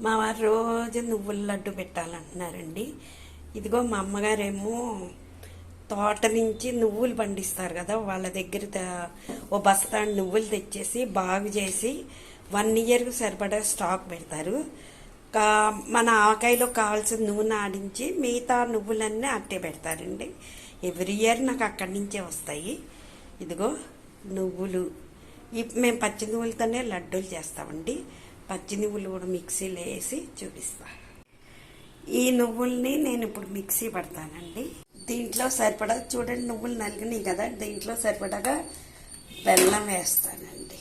మా వారు రోజు నువ్వుల లడ్డు పెట్టాలంటున్నారండి. ఇదిగో మా అమ్మగారేమో తోట నుంచి నువ్వులు పండిస్తారు కదా, వాళ్ళ దగ్గర ఓ బస్తాడు నువ్వులు తెచ్చేసి బాగు చేసి 1 ఇయర్కి సరిపడా స్టాక్ పెడతారు. మన ఆవకాయలో కావాల్సిన నూనె ఆడించి మిగతా నువ్వులన్నీ అట్టే పెడతారండి. ఎవ్రీ ఇయర్ నాకు అక్కడి నుంచే వస్తాయి. ఇదిగో నువ్వులు, మేము పచ్చి నువ్వులతోనే లడ్డూలు చేస్తామండి. పచ్చి నువ్వులు కూడా మిక్సీలో వేసి చూపిస్తా. ఈ నువ్వుల్ని నేను ఇప్పుడు మిక్సీ పడతానండి. దీంట్లో సరిపడా చూడండి, నువ్వులు నలిగినాయి కదా, దీంట్లో సరిపడగా బెల్లం వేస్తానండి.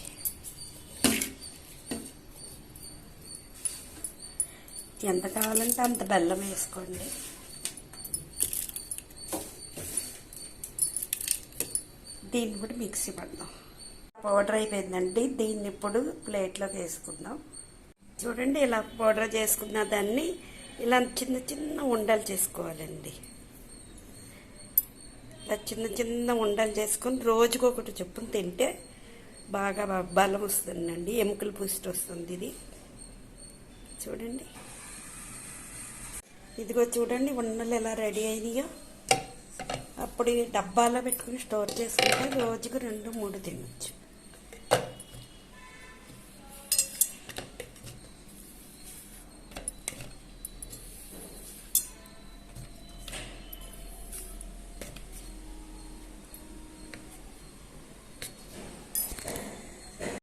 ఎంత కావాలంటే అంత బెల్లం వేసుకోండి. దీన్ని కూడా మిక్సీ పడదాం. పౌడర్ అయిపోయిందండి. దీన్ని ఇప్పుడు ప్లేట్లోకి వేసుకుందాం. చూడండి, ఇలా పౌడర్ చేసుకున్న దాన్ని ఇలా చిన్న చిన్న ఉండలు చేసుకోవాలండి. ఇలా చిన్న చిన్న ఉండలు చేసుకొని రోజుకొకటి చొప్పున తింటే బాగా బలం వస్తుందండి, ఎముకలు పుష్టి వస్తుంది. ఇది చూడండి, ఇదిగో చూడండి ఉండలు ఎలా రెడీ అయినాయో. అప్పుడు డబ్బాలో పెట్టుకుని స్టోర్ చేసుకుంటే రోజుకు 2-3 తినొచ్చు.